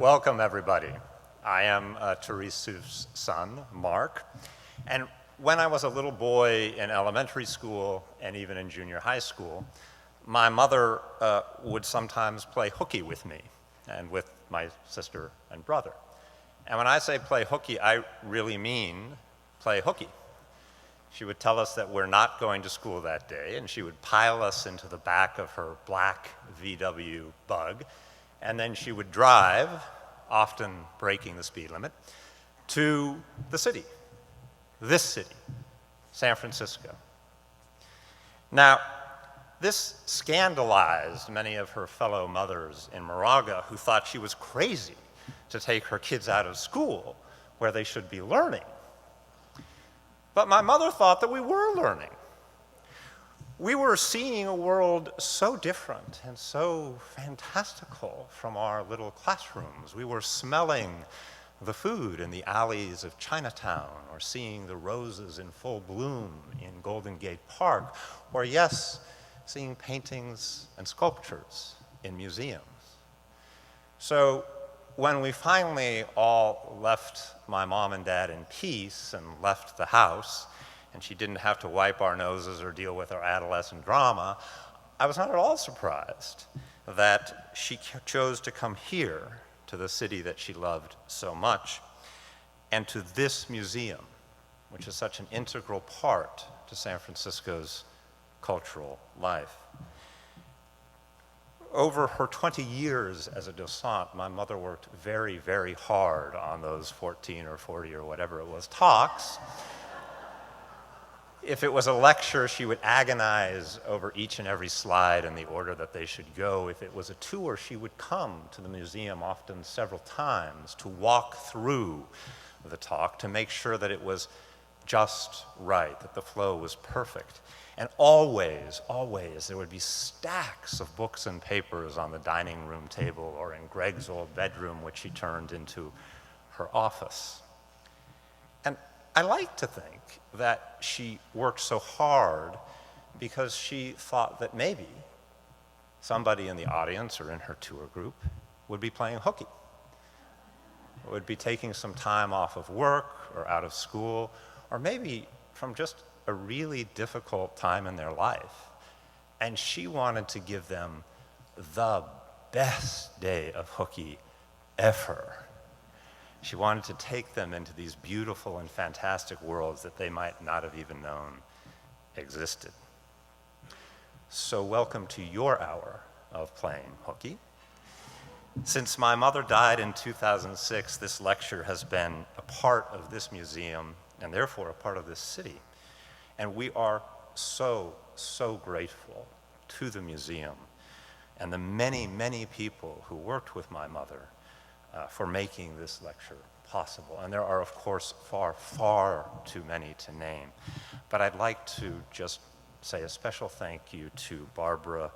Welcome, everybody. I am Therese Schoofs' son, Mark, and when I was a little boy in elementary school and even in junior high school, my mother would sometimes play hooky with me and with my sister and brother. And when I say play hooky, I really mean play hooky. She would tell us that we're not going to school that day, and she would pile us into the back of her black VW Bug, and then she would drive, often breaking the speed limit, to the city, this city, San Francisco. Now, this scandalized many of her fellow mothers in Moraga who thought she was crazy to take her kids out of school where they should be learning. But my mother thought that we were learning. We were seeing a world so different and so fantastical from our little classrooms. We were smelling the food in the alleys of Chinatown, or seeing the roses in full bloom in Golden Gate Park, or yes, seeing paintings and sculptures in museums. So when we finally all left my mom and dad in peace and left the house, and she didn't have to wipe our noses or deal with our adolescent drama, I was not at all surprised that she chose to come here to the city that she loved so much, and to this museum, which is such an integral part to San Francisco's cultural life. Over her 20 years as a docent, my mother worked very, very hard on those 14 or 40 or whatever it was talks. If it was a lecture, she would agonize over each and every slide and the order that they should go. If it was a tour, she would come to the museum often several times to walk through the talk to make sure that it was just right, that the flow was perfect. And always, always, there would be stacks of books and papers on the dining room table or in Greg's old bedroom, which she turned into her office. And I like to think that she worked so hard because she thought that maybe somebody in the audience or in her tour group would be playing hooky, would be taking some time off of work or out of school, or maybe from just a really difficult time in their life. And she wanted to give them the best day of hooky ever. She wanted to take them into these beautiful and fantastic worlds that they might not have even known existed. So welcome to your hour of playing hooky. Since my mother died in 2006, this lecture has been a part of this museum and therefore a part of this city. And we are so, so grateful to the museum and the many, many people who worked with my mother for making this lecture possible. And there are, of course, far, far too many to name. But I'd like to just say a special thank you to Barbara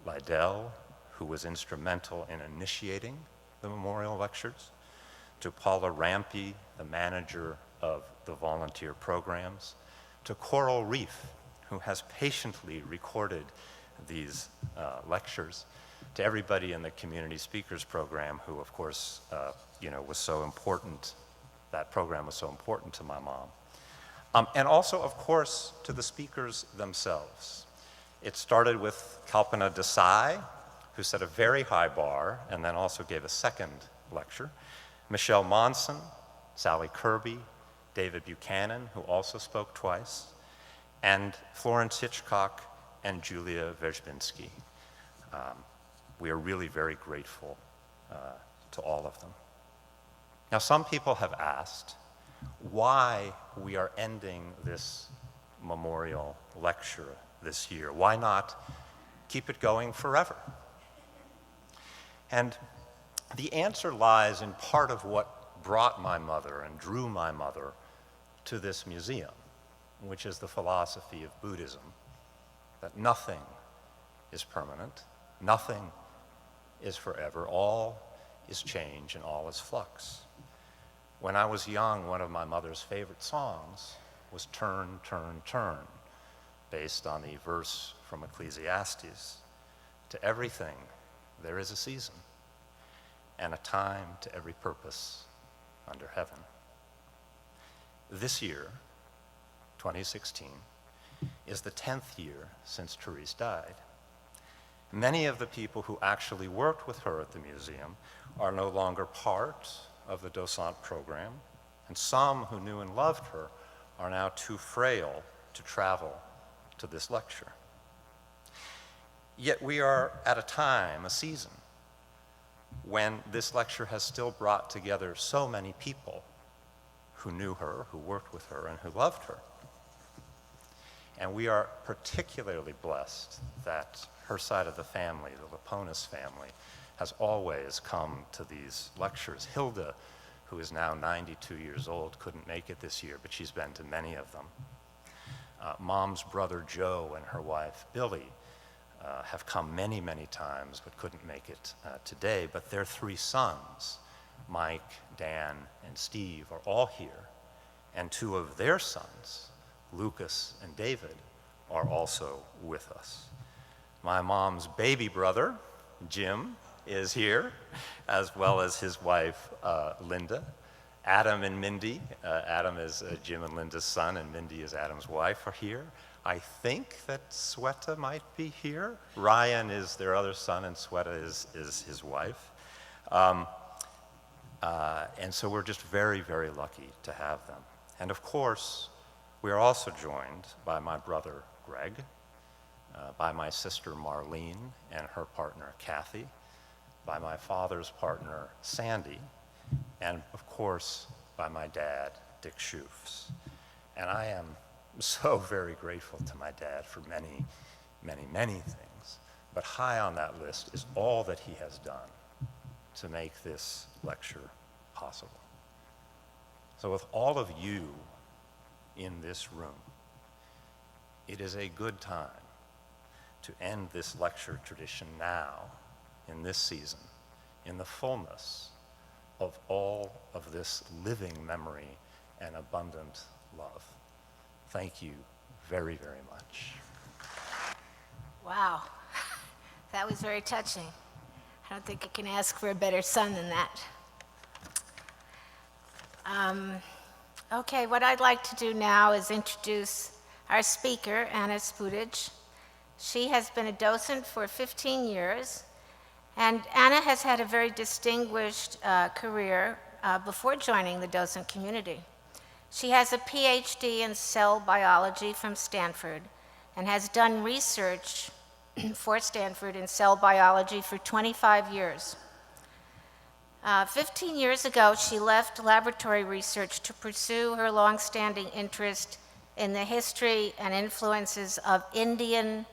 Lydell, who was instrumental in initiating the memorial lectures, to Paula Rampey, the manager of the volunteer programs, to Coral Reef, who has patiently recorded these lectures, to everybody in the Community Speakers Program who, of course, was so important. That program was so important to my mom. And also, of course, to the speakers themselves. It started with Kalpana Desai, who set a very high bar and then also gave a second lecture. Michelle Monson, Sally Kirby, David Buchanan, who also spoke twice, and Florence Hitchcock and Julia Wierzbinski. We are really very grateful to all of them. Now, some people have asked why we are ending this memorial lecture this year. Why not keep it going forever? And the answer lies in part of what brought my mother and drew my mother to this museum, which is the philosophy of Buddhism, that nothing is permanent, nothing is forever, all is change and all is flux. When I was young, one of my mother's favorite songs was Turn, Turn, Turn, based on the verse from Ecclesiastes. To everything, there is a season. and a time to every purpose under heaven. This year, 2016, is the 10th year since Therese died. Many of the people who actually worked with her at the museum are no longer part of the docent program, and some who knew and loved her are now too frail to travel to this lecture. Yet we are at a time, a season, when this lecture has still brought together so many people who knew her, who worked with her, and who loved her. And we are particularly blessed that her side of the family, the Laponis family, has always come to these lectures. Hilda, who is now 92 years old, couldn't make it this year, but she's been to many of them. Mom's brother Joe and her wife Billy have come many, many times, but couldn't make it today. But their three sons, Mike, Dan, and Steve, are all here. And two of their sons, Lucas and David, are also with us. My mom's baby brother, Jim, is here, as well as his wife, Linda. Adam and Mindy, Adam is Jim and Linda's son, and Mindy is Adam's wife, are here. I think that Sweta might be here. Ryan is their other son, and Sweta is his wife. And so we're just very, very lucky to have them. And of course, we are also joined by my brother, Greg, by my sister, Marlene, and her partner, Kathy, by my father's partner, Sandy, and of course, by my dad, Dick Schoofs. And I am so very grateful to my dad for many, many, many things. But high on that list is all that he has done to make this lecture possible. So with all of you in this room, it is a good time to end this lecture tradition now, in this season, in the fullness of all of this living memory and abundant love. Thank you very, very much. Wow, that was very touching. I don't think I can ask for a better son than that. Okay, what I'd like to do now is introduce our speaker, Anna Spudich. She has been a docent for 15 years, and Anna has had a very distinguished career before joining the docent community. She has a PhD in cell biology from Stanford and has done research for Stanford in cell biology for 25 years. 15 years ago, she left laboratory research to pursue her longstanding interest in the history and influences of Indian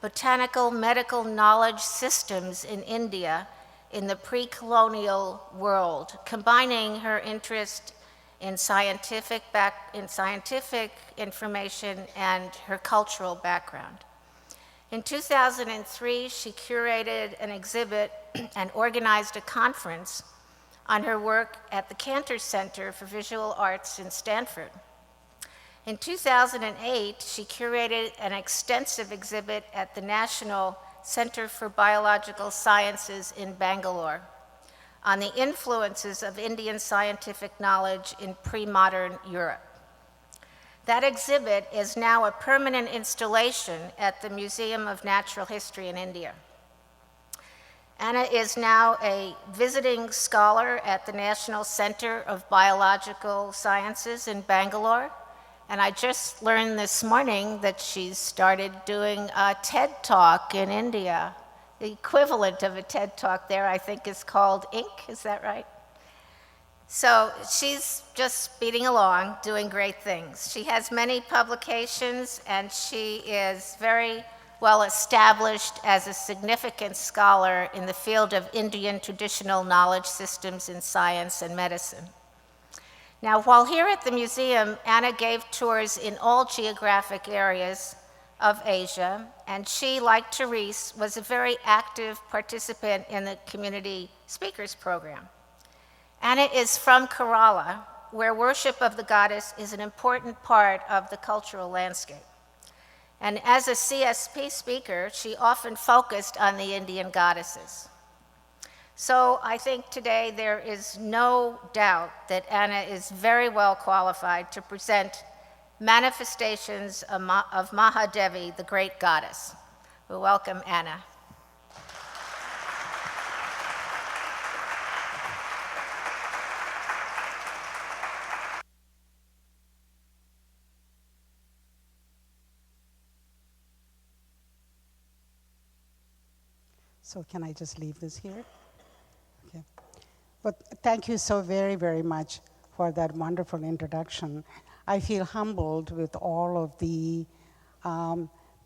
botanical medical knowledge systems in India in the pre-colonial world, combining her interest in scientific information and her cultural background. In 2003, she curated an exhibit and organized a conference on her work at the Cantor Center for Visual Arts in Stanford. In 2008, she curated an extensive exhibit at the National Center for Biological Sciences in Bangalore on the influences of Indian scientific knowledge in pre-modern Europe. That exhibit is now a permanent installation at the Museum of Natural History in India. Anna is now a visiting scholar at the National Center of Biological Sciences in Bangalore, and I just learned this morning that she's started doing a TED Talk in India. The equivalent of a TED Talk there, I think, is called Inc., is that right? So she's just speeding along, doing great things. She has many publications, and she is very well established as a significant scholar in the field of Indian traditional knowledge systems in science and medicine. Now, while here at the museum, Anna gave tours in all geographic areas of Asia, and she, like Therese, was a very active participant in the community speakers program. Anna is from Kerala, where worship of the goddess is an important part of the cultural landscape. And as a CSP speaker, she often focused on the Indian goddesses. So I think today there is no doubt that Anna is very well qualified to present manifestations of Mahadevi, the great goddess. We welcome Anna. So can I just leave this here? Okay. But thank you so very, very much for that wonderful introduction. I feel humbled with all of the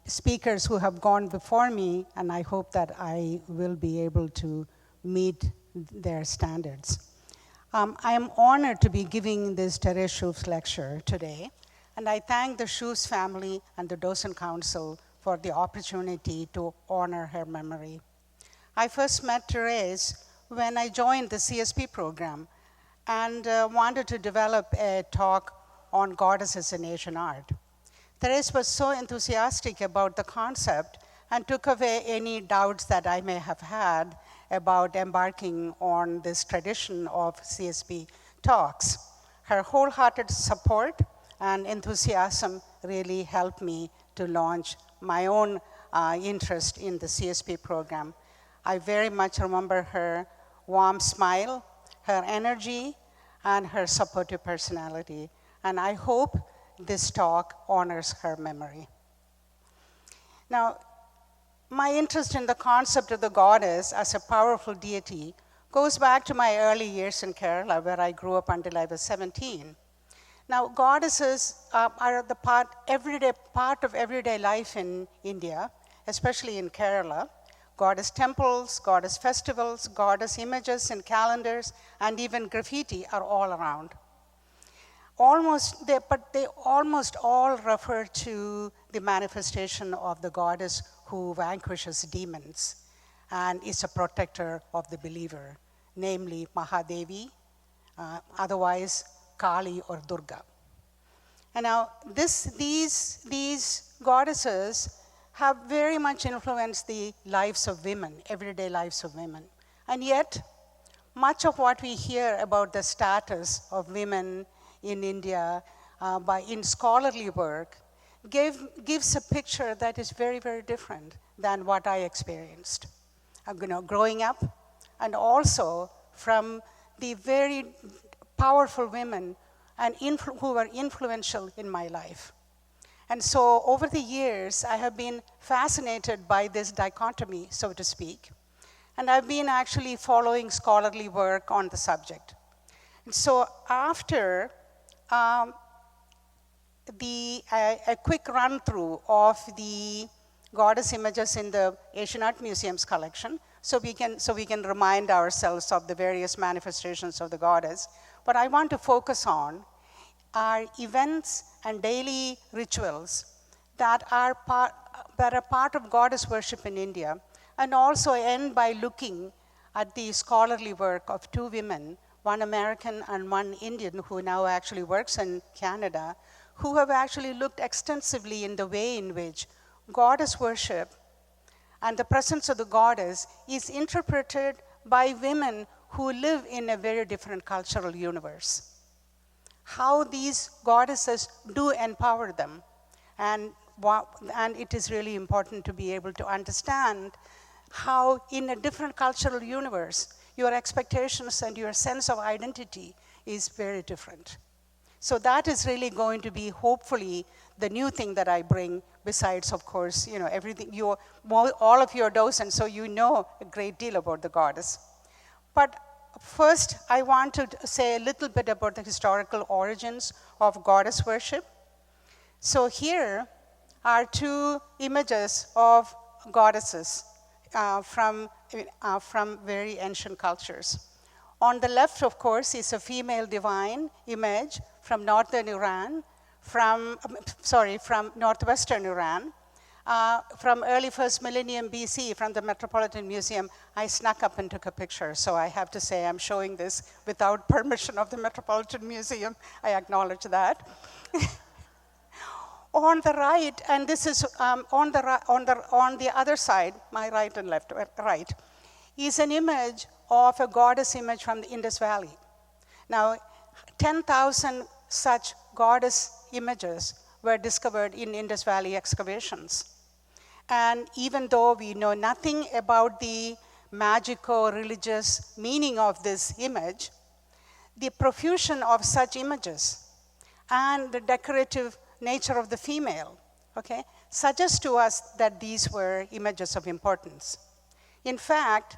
speakers who have gone before me, and I hope that I will be able to meet their standards. I am honored to be giving this Therese Schoofs lecture today, and I thank the Schoofs family and the Docent Council for the opportunity to honor her memory. I first met Therese when I joined the CSP program and wanted to develop a talk on goddesses in Asian art. Therese was so enthusiastic about the concept and took away any doubts that I may have had about embarking on this tradition of CSP talks. Her wholehearted support and enthusiasm really helped me to launch my own interest in the CSP program. I very much remember her warm smile, her energy, and her supportive personality. And I hope this talk honors her memory. Now, my interest in the concept of the goddess as a powerful deity goes back to my early years in Kerala, where I grew up until I was 17. Now, goddesses are the part of everyday life in India, especially in Kerala. Goddess temples, goddess festivals, goddess images in calendars, and even graffiti are all around. But they almost all refer to the manifestation of the goddess who vanquishes demons and is a protector of the believer, namely Mahadevi, otherwise Kali or Durga. And now these goddesses have very much influenced the lives of women, everyday lives of women. And yet, much of what we hear about the status of women in India in scholarly work gives a picture that is very, very different than what I experienced. Growing up, and also from the very powerful women who were influential in my life. And so over the years, I have been fascinated by this dichotomy, so to speak. And I've been actually following scholarly work on the subject. And so after a quick run through of the goddess images in the Asian Art Museum's collection, so we can remind ourselves of the various manifestations of the goddess, what I want to focus on are events and daily rituals that are part of goddess worship in India, and also end by looking at the scholarly work of two women, one American and one Indian, who now actually works in Canada, who have actually looked extensively in the way in which goddess worship and the presence of the goddess is interpreted by women who live in a very different cultural universe. How these goddesses do empower them. And it is really important to be able to understand how in a different cultural universe, your expectations and your sense of identity is very different. So that is really going to be hopefully the new thing that I bring, besides, of course, everything, all of you are docents, so you know a great deal about the goddess. But first, I want to say a little bit about the historical origins of goddess worship. So here are two images of goddesses from very ancient cultures. On the left, of course, is a female divine image from northern Iran, from northwestern Iran, from early first millennium BC, from the Metropolitan Museum. I snuck up and took a picture, so I have to say I'm showing this without permission of the Metropolitan Museum. I acknowledge that. On the right, and this is on the other side, my right and left, right, is an image of a goddess image from the Indus Valley. Now, 10,000 such goddess images were discovered in Indus Valley excavations. And even though we know nothing about the magico-religious meaning of this image, the profusion of such images and the decorative nature of the female, okay, suggests to us that these were images of importance. In fact,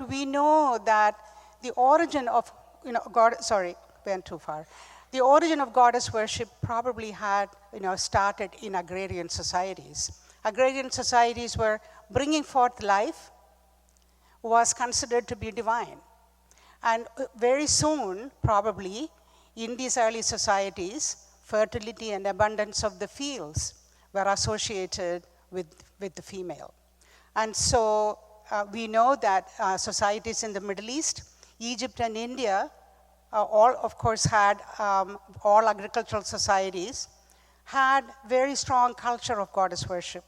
we know that the origin of, went too far. The origin of goddess worship probably had, started in agrarian societies. Agrarian societies where bringing forth life was considered to be divine. And very soon, probably, in these early societies, fertility and abundance of the fields were associated with the female. And so we know that societies in the Middle East, Egypt and India, all of course had, all agricultural societies, had very strong culture of goddess worship.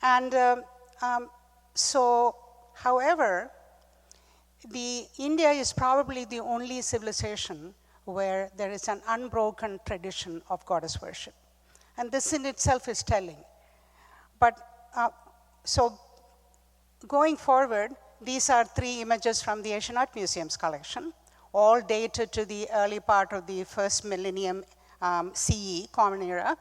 And however, India is probably the only civilization where there is an unbroken tradition of goddess worship. And this in itself is telling. But so going forward, these are 3 images from the Asian Art Museum's collection, all dated to the early part of the first millennium CE, Common Era.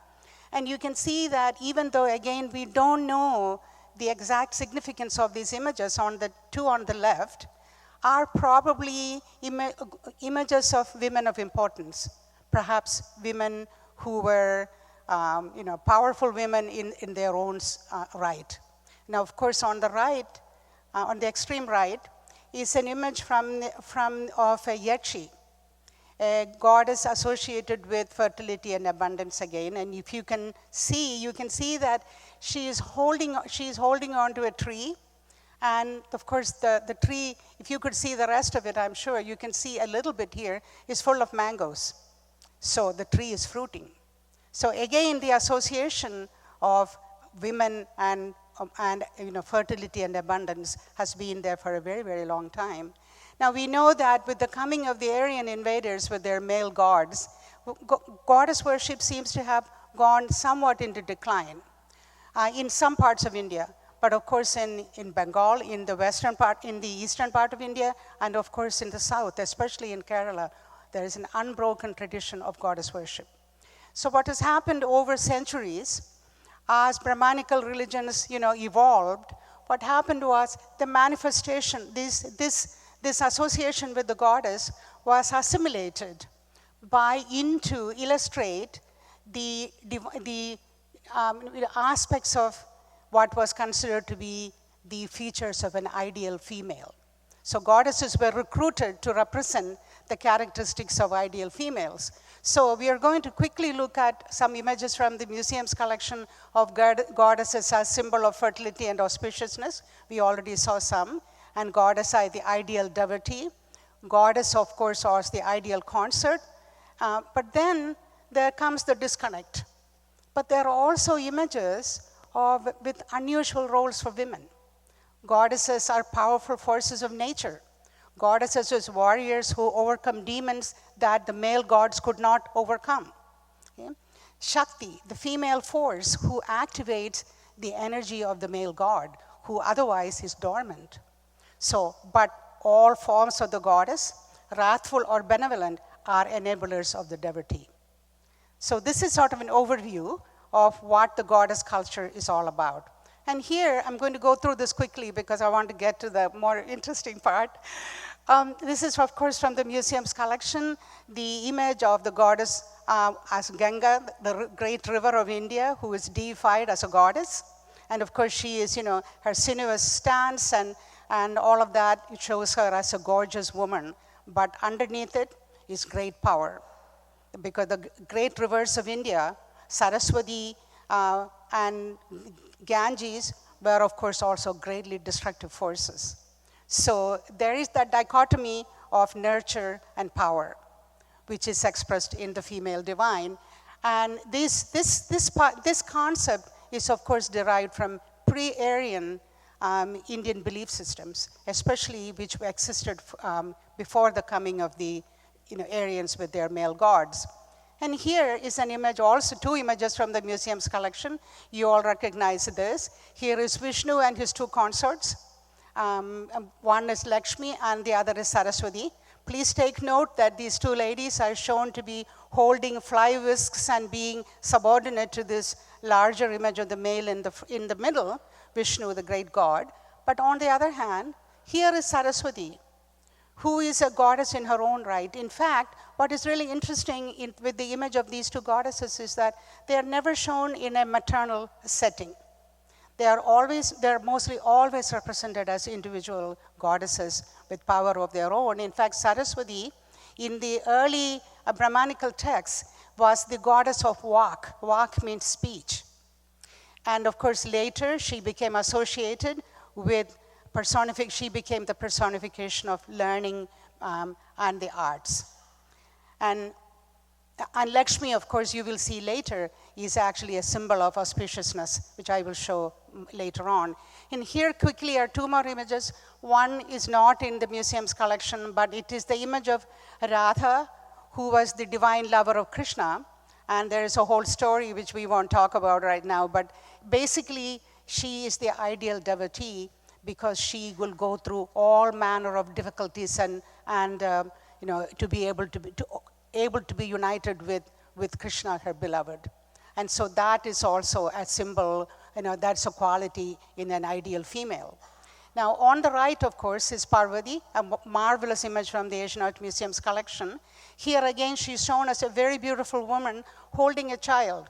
And you can see that even though, again, we don't know the exact significance of these images, on the 2 on the left are probably images of women of importance, perhaps women who were powerful women in their own right. Now, of course, on the right, on the extreme right, is an image of a Yeti, a goddess associated with fertility and abundance again. And if you can see that she is holding on to a tree. And of course, the tree, if you could see the rest of it, I'm sure you can see a little bit here, is full of mangoes. So the tree is fruiting. So again, the association of women and fertility and abundance has been there for a very, very long time. Now we know that with the coming of the Aryan invaders with their male gods, goddess worship seems to have gone somewhat into decline in some parts of India. But of course in Bengal, in the western part, in the eastern part of India, and of course in the south, especially in Kerala, there is an unbroken tradition of goddess worship. So what has happened over centuries, as Brahmanical religions, evolved, what happened was the manifestation, this association with the goddess was assimilated to illustrate the aspects of what was considered to be the features of an ideal female. So goddesses were recruited to represent the characteristics of ideal females. So we are going to quickly look at some images from the museum's collection of goddesses as symbol of fertility and auspiciousness. We already saw some. And goddess as the ideal devotee. Goddess, of course, was the ideal consort. But then there comes the disconnect. But there are also images with unusual roles for women. Goddesses are powerful forces of nature. Goddesses as warriors who overcome demons that the male gods could not overcome. Okay? Shakti, the female force who activates the energy of the male god, who otherwise is dormant. So, but all forms of the goddess, wrathful or benevolent, are enablers of the devotee. So this is sort of an overview of what the goddess culture is all about. And here, I'm going to go through this quickly because I want to get to the more interesting part. This is, of course, from the museum's collection, the image of the goddess as Ganga, the great river of India, who is deified as a goddess. And of course, she is, her sinuous stance and all of that, it shows her as a gorgeous woman. But underneath it is great power. Because the great rivers of India, Saraswati and Ganges, were of course also greatly destructive forces. So there is that dichotomy of nurture and power, which is expressed in the female divine. And this concept is of course derived from pre-Aryan Indian belief systems, especially which existed before the coming of the Aryans with their male gods. And here is an image, also 2 images from the museum's collection. You all recognize this. Here is Vishnu and his 2 consorts. One is Lakshmi and the other is Saraswati. Please take note that these 2 ladies are shown to be holding fly whisks and being subordinate to this larger image of the male in the middle, Vishnu, the great god. But on the other hand, here is Saraswati, who is a goddess in her own right. In fact, what is really interesting with the image of these 2 goddesses is that they are never shown in a maternal setting. They are mostly always represented as individual goddesses with power of their own. In fact, Saraswati, in the early Brahmanical texts, was the goddess of Vak. Vak means speech. And of course, later she became associated with she became the personification of learning and the arts. And Lakshmi, of course, you will see later, is actually a symbol of auspiciousness, which I will show later on. And here quickly are 2 more images. One is not in the museum's collection, but it is the image of Radha, who was the divine lover of Krishna. And there is a whole story which we won't talk about right now, but basically she is the ideal devotee because she will go through all manner of difficulties and to be able to be united with Krishna, her beloved. And so that is also a symbol, that's a quality in an ideal female. Now, on the right, of course, is Parvati, a marvelous image from the Asian Art Museum's collection. Here again, she's shown as a very beautiful woman holding a child.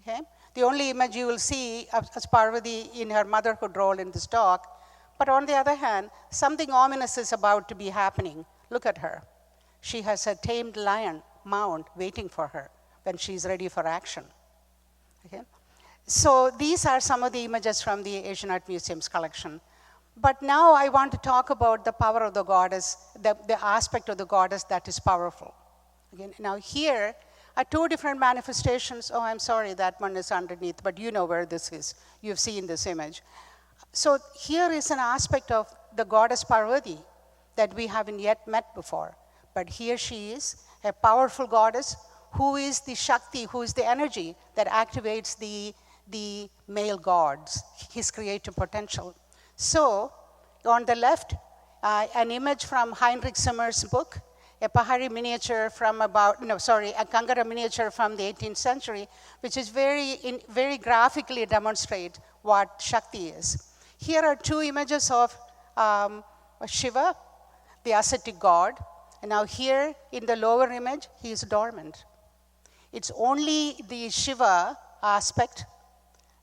Okay? The only image you will see as Parvati in her motherhood role in this talk. But on the other hand, something ominous is about to be happening. Look at her. She has a tamed lion mount waiting for her when she's ready for action. Okay? So these are some of the images from the Asian Art Museum's collection. But now I want to talk about the power of the goddess, the aspect of the goddess that is powerful. Again, now here are 2 different manifestations. Oh, I'm sorry, that one is underneath, but you know where this is. You've seen this image. So here is an aspect of the goddess Parvati that we haven't yet met before. But here she is, a powerful goddess who is the Shakti, who is the energy that activates the male gods, his creative potential. So on the left, an image from Heinrich Zimmer's book, a Pahari miniature from a Kangara miniature from the 18th century, which is very graphically demonstrate what Shakti is. Here are 2 images of Shiva, the ascetic god. And now here in the lower image, he is dormant. It's only the Shiva aspect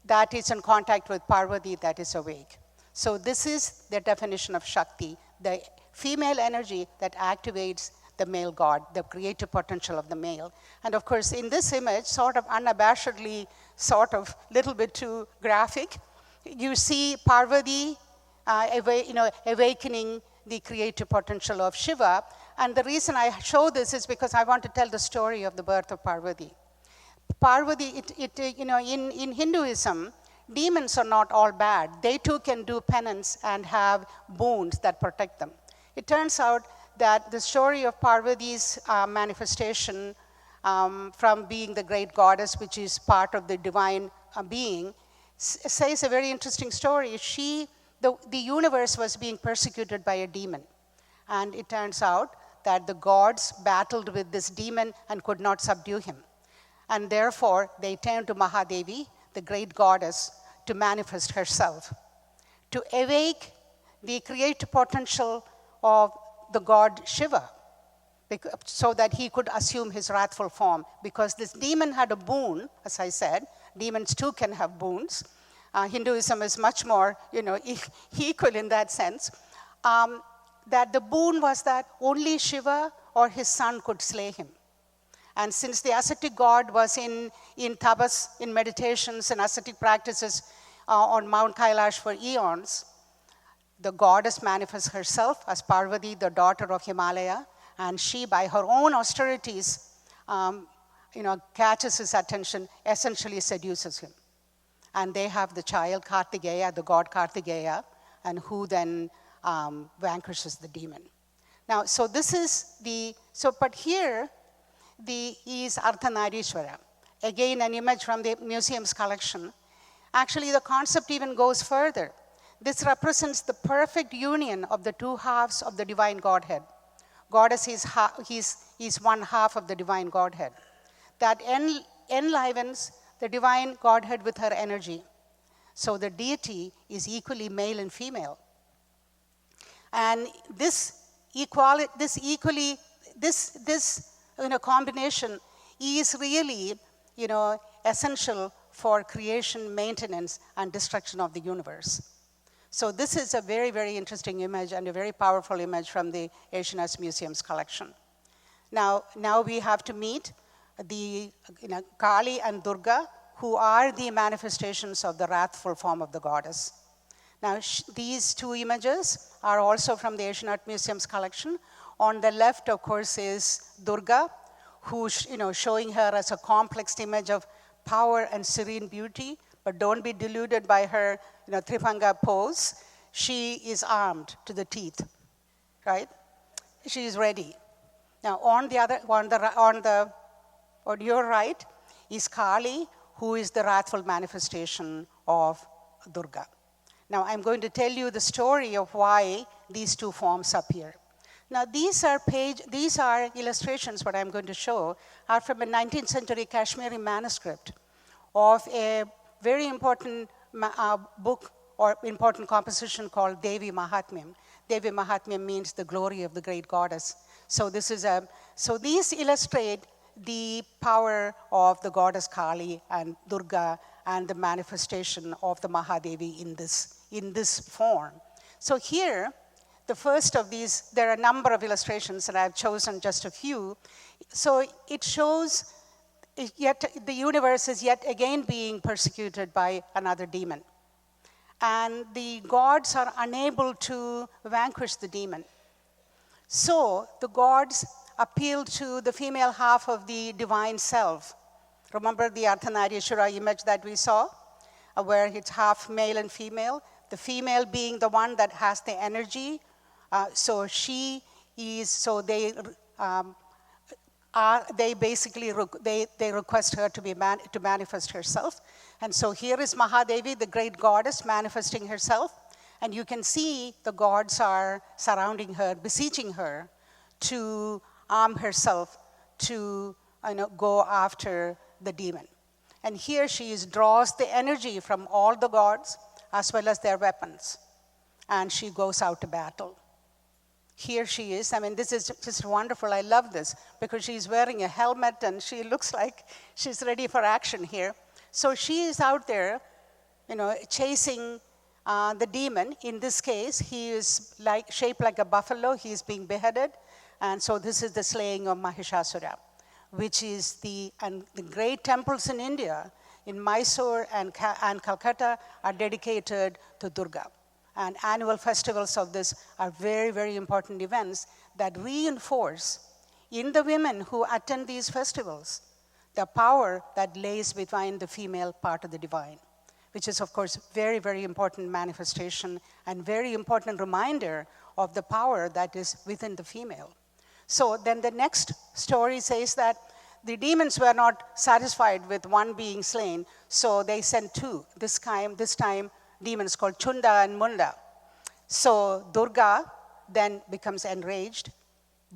that is in contact with Parvati that is awake. So this is the definition of Shakti, the female energy that activates the male god, the creative potential of the male. And of course, in this image, sort of unabashedly, sort of little bit too graphic, you see Parvati awakening the creative potential of Shiva. And the reason I show this is because I want to tell the story of the birth of Parvati. Parvati, in Hinduism, demons are not all bad. They too can do penance and have boons that protect them. It turns out that the story of Parvati's manifestation from being the great goddess, which is part of the divine being, says a very interesting story. The universe was being persecuted by a demon. And it turns out that the gods battled with this demon and could not subdue him. And therefore, they turned to Mahadevi, the great goddess, to manifest herself, to awake the creative potential of the god Shiva, so that he could assume his wrathful form. Because this demon had a boon, as I said, demons too can have boons. Hinduism is much more, equal in that sense. That the boon was that only Shiva or his son could slay him. And since the ascetic god was in tapas, in meditations and ascetic practices on Mount Kailash for eons, the goddess manifests herself as Parvati, the daughter of Himalaya, and she, by her own austerities, catches his attention, essentially seduces him. and they have the child Kartikeya, the god Kartikeya, and who then vanquishes the demon. Now, so this is but here is Ardhanarishwara. Again, an image from the museum's collection. Actually, the concept even goes further. This represents the perfect union of the two halves of the divine Godhead. Goddess is one half of the divine Godhead that enlivens the divine Godhead with her energy. So the deity is equally male and female. And this combination is really, essential for creation, maintenance, and destruction of the universe. So this is a very, very interesting image and a very powerful image from the Asian Arts Museum's collection. Now we have to meet the Kali and Durga, who are the manifestations of the wrathful form of the goddess. Now these two images are also from the Asian Art Museum's collection. On the left, of course, is Durga, who showing her as a complex image of power and serene beauty, but don't be deluded by her Tribhanga pose. She is armed to the teeth, right? She is ready. Now on your right is Kali, who is the wrathful manifestation of Durga. Now I'm going to tell you the story of why these two forms appear. Now these are illustrations, what I'm going to show, are from a 19th century Kashmiri manuscript of a very important book or important composition called Devi Mahatmyam. Devi Mahatmyam means the glory of the great goddess. So these illustrate the power of the goddess Kali and Durga and the manifestation of the Mahadevi in this form. So here, the first of these, there are a number of illustrations, and I've chosen just a few. So it shows yet the universe is yet again being persecuted by another demon. And the gods are unable to vanquish the demon. So the gods appeal to the female half of the divine self. Remember the Ardhanarishwara image that we saw, where it's half male and female, the female being the one that has the energy. They request her to manifest herself. And so here is Mahadevi, the great goddess, manifesting herself. And you can see the gods are surrounding her, beseeching her to arm herself to go after the demon. And here she draws the energy from all the gods as well as their weapons. And she goes out to battle. Here she is. This is just wonderful. I love this because she's wearing a helmet and she looks like she's ready for action here. So she is out there, chasing the demon. In this case, he is shaped like a buffalo. He is being beheaded. And so this is the slaying of Mahishasura, which is the great temples in India, in Mysore and Calcutta, are dedicated to Durga. And annual festivals of this are very, very important events that reinforce in the women who attend these festivals the power that lays behind the female part of the divine, which is, of course, very, very important manifestation and very important reminder of the power that is within the female. So then the next story says that the demons were not satisfied with one being slain, so they sent two. This time demons called Chunda and Munda. So Durga then becomes enraged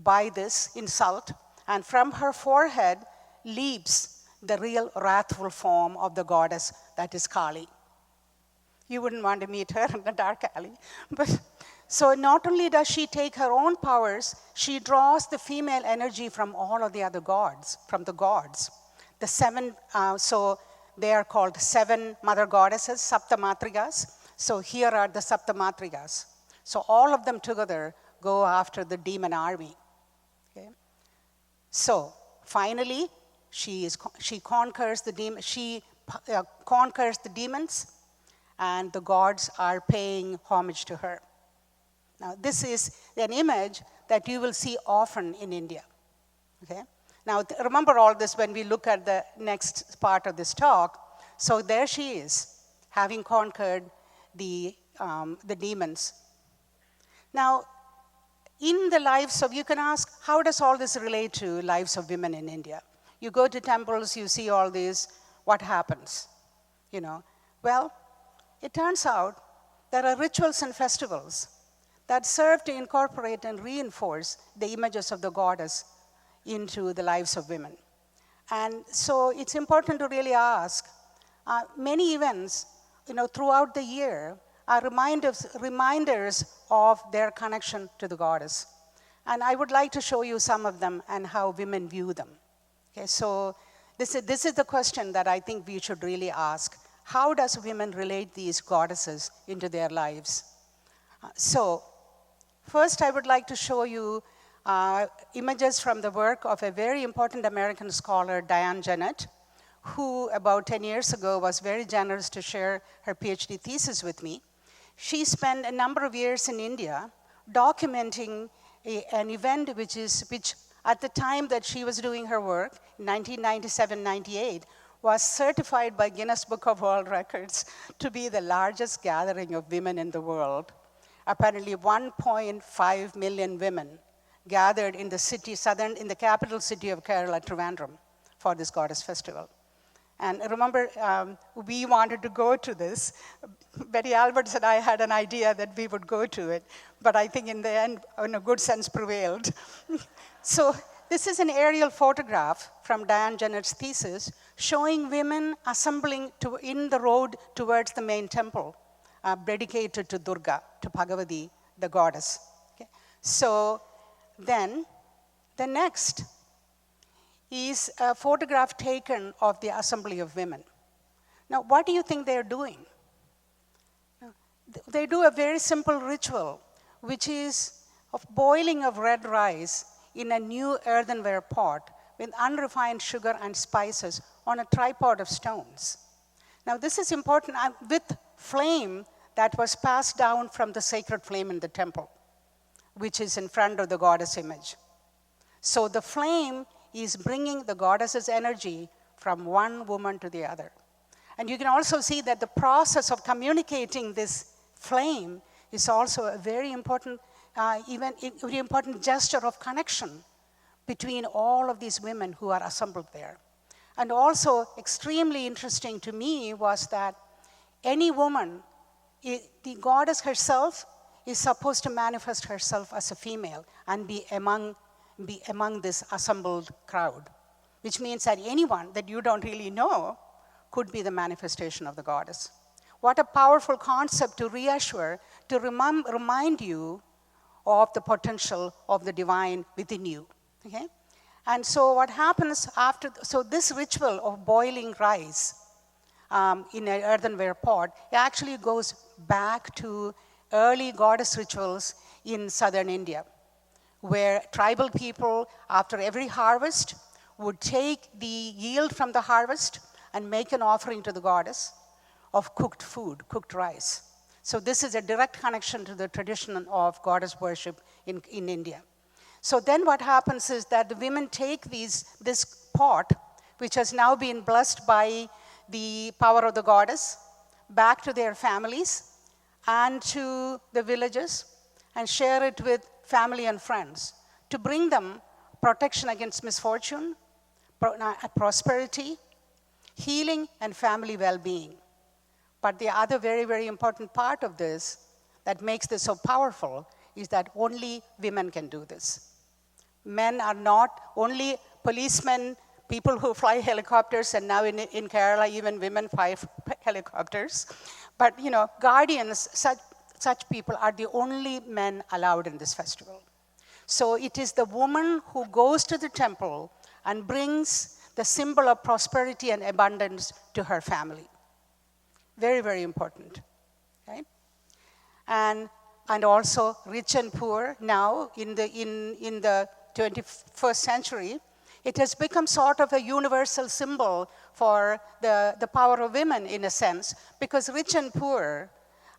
by this insult, and from her forehead leaps the real wrathful form of the goddess, that is Kali. You wouldn't want to meet her in the dark alley. But so not only does she take her own powers, she draws the female energy from all of the other gods, from the gods. The seven, so they are called seven mother goddesses, Saptamatrigas. So here are the Saptamatrigas. So all of them together go after the demon army. Okay? So finally, she conquers the demon. She conquers the demons, and the gods are paying homage to her. Now, this is an image that you will see often in India. Okay? Now, remember all this when we look at the next part of this talk. So there she is. having conquered the demons. Now, in the lives of, you can ask, how does all this relate to lives of women in India? You go to temples, you see all these, what happens? Well, it turns out there are rituals and festivals that serve to incorporate and reinforce the images of the goddess into the lives of women. And so it's important to really ask, many events, throughout the year are reminders of their connection to the goddess. And I would like to show you some of them and how women view them. Okay, so this is the question that I think we should really ask. How does women relate these goddesses into their lives? So first I would like to show you images from the work of a very important American scholar, Diane Jennett, who about 10 years ago was very generous to share her PhD thesis with me. She spent a number of years in India documenting an event which at the time that she was doing her work, 1997-98, was certified by Guinness Book of World Records to be the largest gathering of women in the world. Apparently 1.5 million women gathered in the capital city of Kerala, Trivandrum, for this goddess festival. And remember, we wanted to go to this. Betty Alberts and I had an idea that we would go to it, but I think in the end, good sense prevailed. So this is an aerial photograph from Diane Jennett's thesis showing women assembling in the road towards the main temple, dedicated to Durga, to Bhagavati, the goddess. Okay? So then, the next is a photograph taken of the assembly of women. Now, what do you think they're doing? They do a very simple ritual, which is of boiling of red rice in a new earthenware pot with unrefined sugar and spices on a tripod of stones. Now, this is important with flame that was passed down from the sacred flame in the temple, which is in front of the goddess image. So the flame is bringing the goddess's energy from one woman to the other. And you can also see that the process of communicating this flame is also a very important, very important gesture of connection between all of these women who are assembled there. And also extremely interesting to me was that any woman, the goddess herself is supposed to manifest herself as a female and be among this assembled crowd, which means that anyone that you don't really know could be the manifestation of the goddess. What a powerful concept to reassure, to remind you of the potential of the divine within you. Okay? And so what happens so this ritual of boiling rice in an earthenware pot actually goes back to early goddess rituals in southern India, where tribal people, after every harvest, would take the yield from the harvest and make an offering to the goddess of cooked food, cooked rice. So this is a direct connection to the tradition of goddess worship in India. So then what happens is that the women take this pot, which has now been blessed by the power of the goddess, back to their families and to the villages, and share it with family and friends to bring them protection against misfortune, prosperity, healing, and family well-being. But the other very, very important part of this that makes this so powerful is that only women can do this. Men are not only policemen, people who fly helicopters, and now in Kerala, even women fly helicopters. But, guardians, such people are the only men allowed in this festival. So it is the woman who goes to the temple and brings the symbol of prosperity and abundance to her family. Very, very important. Right? And also rich and poor now in the 21st century, it has become sort of a universal symbol for the power of women in a sense, because rich and poor,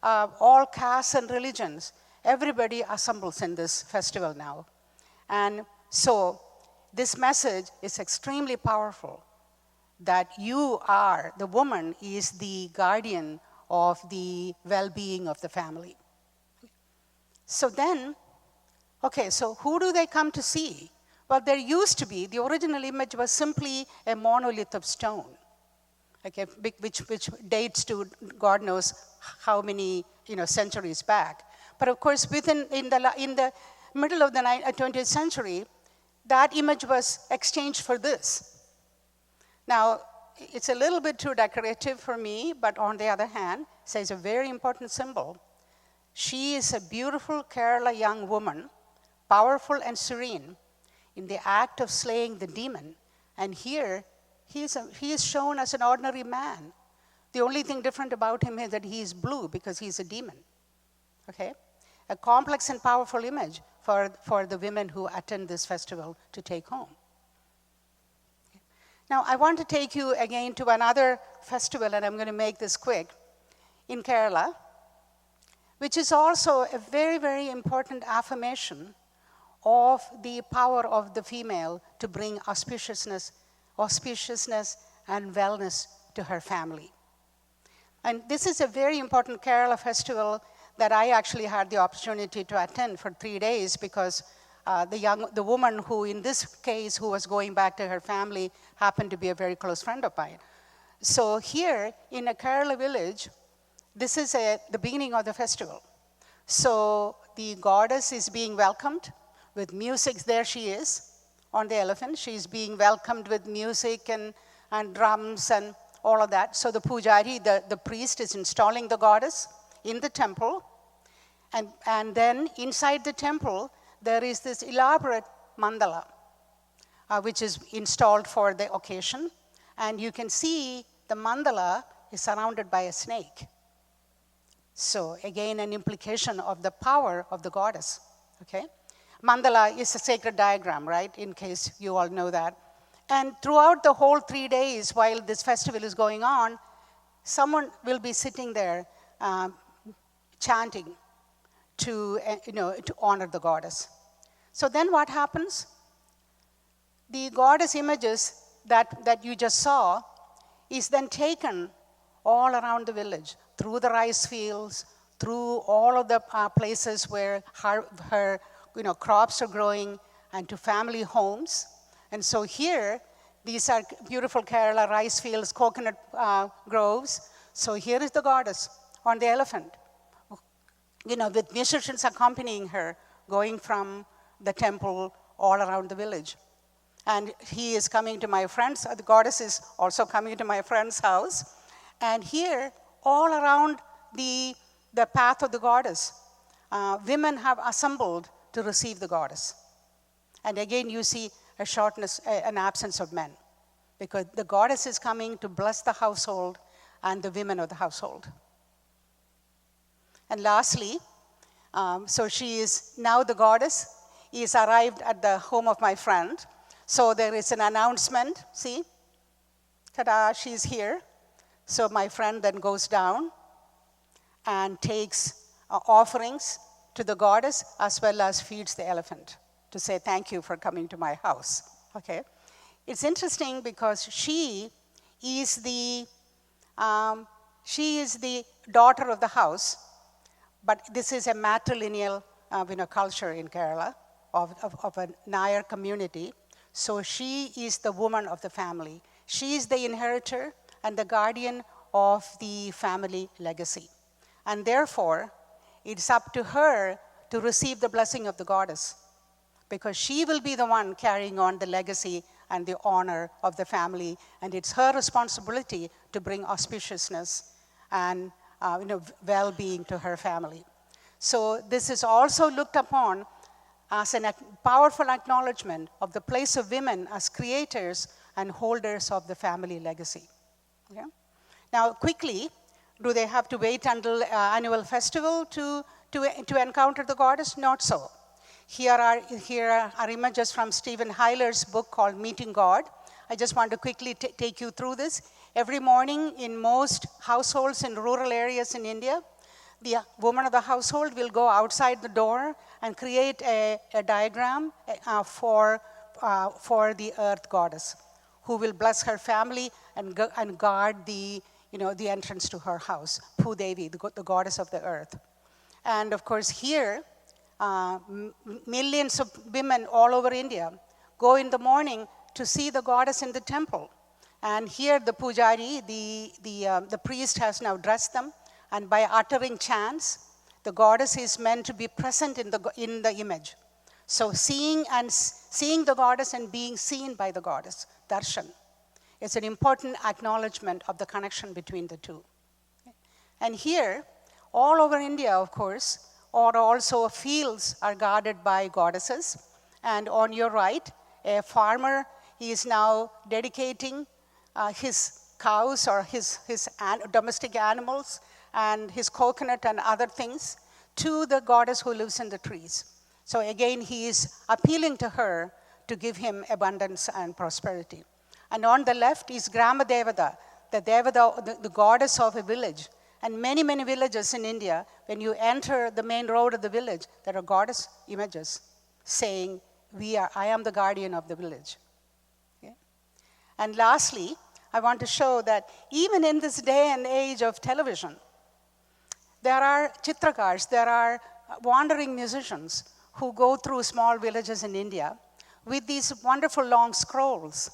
all castes and religions, everybody assembles in this festival now. And so this message is extremely powerful, that the woman is the guardian of the well-being of the family. So then, okay, so who do they come to see? Well, there used to be, the original image was simply a monolith of stone, okay, which dates to God knows how many centuries back. But of course, in the middle of the 20th century, that image was exchanged for this. Now, it's a little bit too decorative for me, but on the other hand, it says a very important symbol. She is a beautiful Kerala young woman, powerful and serene, in the act of slaying the demon. And here, he is shown as an ordinary man. The only thing different about him is that he is blue because he's a demon. Okay? A complex and powerful image for the women who attend this festival to take home. Now, I want to take you again to another festival, and I'm going to make this quick, in Kerala, which is also a very, very important affirmation of the power of the female to bring auspiciousness and wellness to her family. And this is a very important Kerala festival that I actually had the opportunity to attend for 3 days because the woman who, in this case, who was going back to her family, happened to be a very close friend of mine. So here in a Kerala village, this is the beginning of the festival. So the goddess is being welcomed with music. There she is on the elephant. She's being welcomed with music and drums and all of that. So the pujari, the priest, is installing the goddess in the temple. And then inside the temple, there is this elaborate mandala, which is installed for the occasion. And you can see the mandala is surrounded by a snake. So again, an implication of the power of the goddess, okay? Mandala is a sacred diagram, right, in case you all know that. And throughout the whole 3 days while this festival is going on, someone will be sitting there chanting to honor the goddess. So then what happens? The goddess images that you just saw is then taken all around the village, through the rice fields, through all of the places where her crops are growing, and to family homes. And so here, these are beautiful Kerala rice fields, coconut groves. So here is the goddess on the elephant, with musicians accompanying her, going from the temple all around the village. And he is coming to my friend's, the goddess is also coming to my friend's house. And here, all around the path of the goddess, women have assembled to receive the goddess. And again, you see a shortness, an absence of men, because the goddess is coming to bless the household and the women of the household. And lastly, so she is now the goddess is arrived at the home of my friend. So there is an announcement, see, ta-da, she's here. So my friend then goes down and takes offerings to the goddess as well as feeds the elephant to say thank you for coming to my house, okay? It's interesting because she is the daughter of the house, but this is a matrilineal culture in Kerala of a Nair community. So she is the woman of the family. She is the inheritor and the guardian of the family legacy. And therefore, it's up to her to receive the blessing of the goddess, because she will be the one carrying on the legacy and the honor of the family, and it's her responsibility to bring auspiciousness and well-being to her family. So this is also looked upon as a powerful acknowledgement of the place of women as creators and holders of the family legacy. Okay? Now, quickly, do they have to wait until annual festival to encounter the goddess? Not so. Here are images from Stephen Heiler's book called Meeting God. I just want to quickly take you through this. Every morning in most households in rural areas in India, the woman of the household will go outside the door and create a diagram for the earth goddess, who will bless her family and guard the the entrance to her house, Devi, the goddess of the earth. And of course here, millions of women all over India go in the morning to see the goddess in the temple. And here the pujari, the priest has now dressed them, and by uttering chants, the goddess is meant to be present in the image. So seeing the goddess and being seen by the goddess, darshan, is an important acknowledgement of the connection between the two. And here, all over India, of course, or also fields are guarded by goddesses. And on your right, a farmer is now dedicating his cows or his domestic animals and his coconut and other things to the goddess who lives in the trees. So again, he is appealing to her to give him abundance and prosperity. And on the left is Grama Devata, the goddess of a village. And many, many villages in India, when you enter the main road of the village, there are goddess images saying, I am the guardian of the village. Okay? And lastly, I want to show that even in this day and age of television, there are chitrakars, there are wandering musicians who go through small villages in India with these wonderful long scrolls.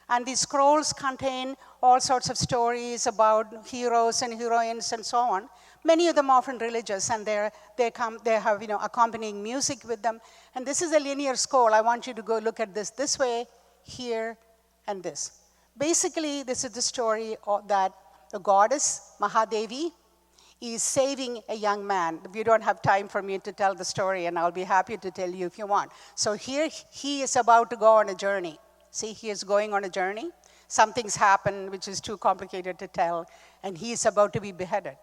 And these scrolls contain all sorts of stories about heroes and heroines and so on. Many of them often religious, and they have accompanying music with them. And this is a linear scroll. I want you to go look at this way, here, and this. Basically, this is the story that the goddess Mahadevi is saving a young man. You don't have time for me to tell the story, and I'll be happy to tell you if you want. So here he is about to go on a journey. See, he is going on a journey. Something's happened which is too complicated to tell, and he is about to be beheaded.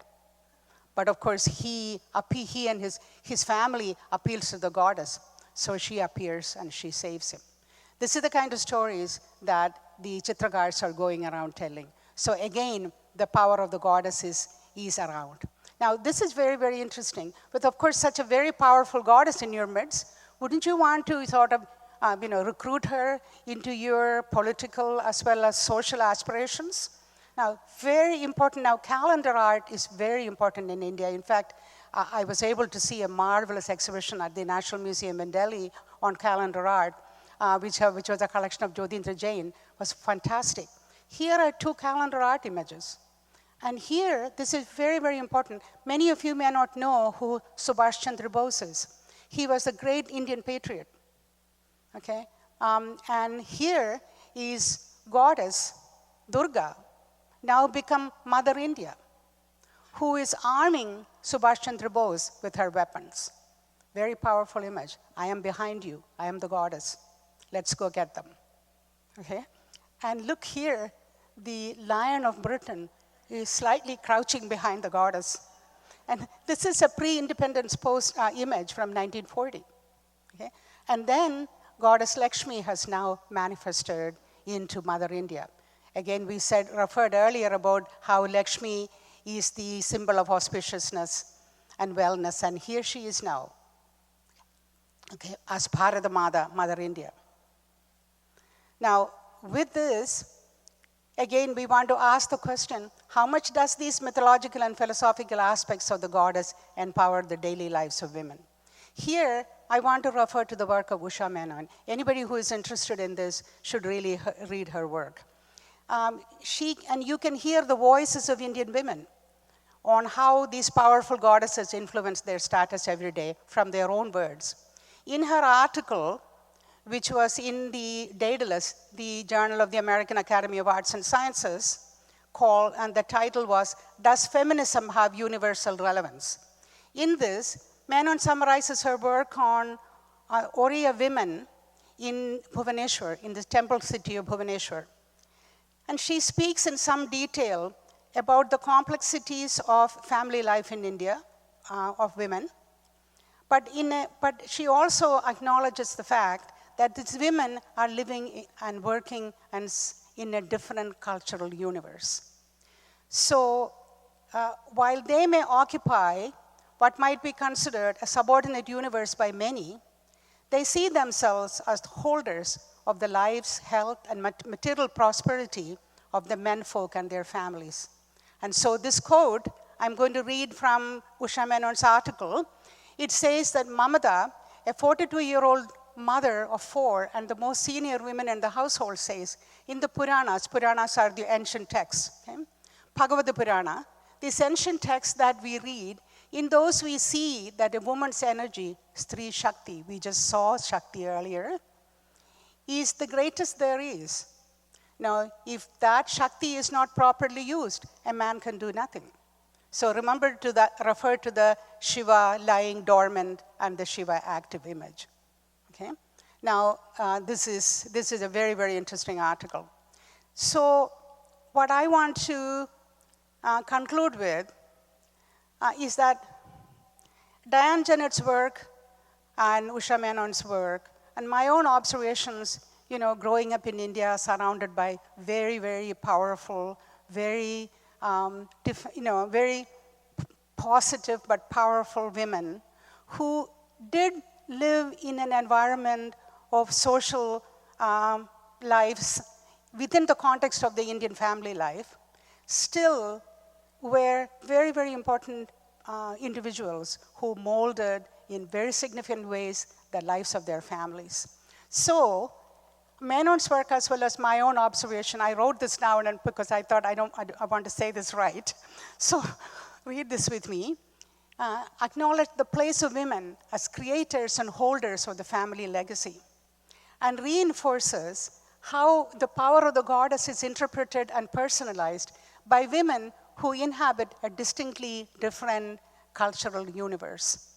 But of course, he and his family appeals to the goddess. So she appears and she saves him. This is the kind of stories that the chitrakars are going around telling. So again, the power of the goddess is around. Now, this is very, very interesting. With, of course, such a very powerful goddess in your midst, wouldn't you want to sort of recruit her into your political as well as social aspirations? Now, very important. Now, calendar art is very important in India. In fact, I was able to see a marvelous exhibition at the National Museum in Delhi on calendar art, which was a collection of Jyotindra Jain. It was fantastic. Here are two calendar art images. And here, this is very, very important. Many of you may not know who Subhash Chandra Bose is. He was a great Indian patriot. Okay, and here is goddess Durga, now become Mother India, who is arming Subhash Chandra Bose with her weapons. Very powerful image. I am behind you. I am the goddess. Let's go get them. Okay, and look here, the Lion of Britain is slightly crouching behind the goddess. And this is a pre-independence post image from 1940. Okay, and then Goddess Lakshmi has now manifested into Mother India. Again, we referred earlier about how Lakshmi is the symbol of auspiciousness and wellness, and here she is now, okay, as Bharata Mother India. Now, with this, again, we want to ask the question, how much does these mythological and philosophical aspects of the goddess empower the daily lives of women? Here, I want to refer to the work of Usha Menon. Anybody who is interested in this should really read her work. And you can hear the voices of Indian women on how these powerful goddesses influence their status every day from their own words. In her article, which was in the Daedalus, the Journal of the American Academy of Arts and Sciences, and the title was, Does Feminism Have Universal Relevance? In this, Menon summarizes her work on Oriya women in Bhubaneswar, in the temple city of Bhubaneswar. And she speaks in some detail about the complexities of family life in India, of women. But she also acknowledges the fact that these women are living and working in a different cultural universe. So while they may occupy what might be considered a subordinate universe by many, they see themselves as holders of the lives, health, and material prosperity of the menfolk and their families. And so this quote, I'm going to read from Usha Menon's article. It says that Mamata, a 42-year-old mother of 4 and the most senior women in the household, says, in the Puranas are the ancient texts, okay? Bhagavata Purana, these ancient texts that we read, in those we see that a woman's energy, Stri Shakti, we just saw Shakti earlier, is the greatest there is. Now, if that Shakti is not properly used, a man can do nothing. So remember to refer to the Shiva lying dormant and the Shiva active image. Okay? Now, this is a very, very interesting article. So what I want to conclude with is that Diane Jennett's work and Usha Menon's work and my own observations, growing up in India, surrounded by very, very powerful, very, very positive but powerful women who did live in an environment of social lives within the context of the Indian family life, still were very, very important individuals who molded in very significant ways the lives of their families. So, Menon's work as well as my own observation, I wrote this down and because I thought I want to say this right. So, read this with me. Acknowledge the place of women as creators and holders of the family legacy, and reinforces how the power of the goddess is interpreted and personalized by women who inhabit a distinctly different cultural universe,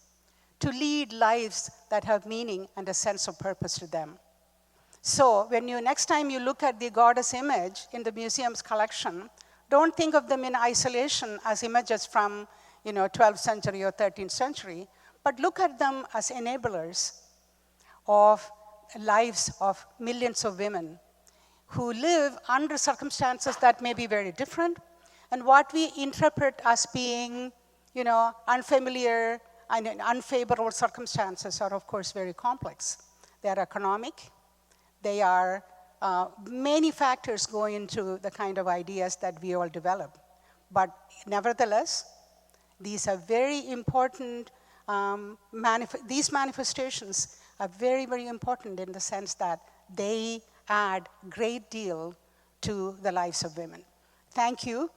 to lead lives that have meaning and a sense of purpose to them. So when next time you look at the goddess image in the museum's collection, don't think of them in isolation as images from 12th century or 13th century, but look at them as enablers of lives of millions of women who live under circumstances that may be very different, and what we interpret as being, unfamiliar and unfavorable circumstances are, of course, very complex. They are economic. They are, many factors go into the kind of ideas that we all develop. But nevertheless, these are very important, these manifestations are very, very important in the sense that they add a great deal to the lives of women. Thank you.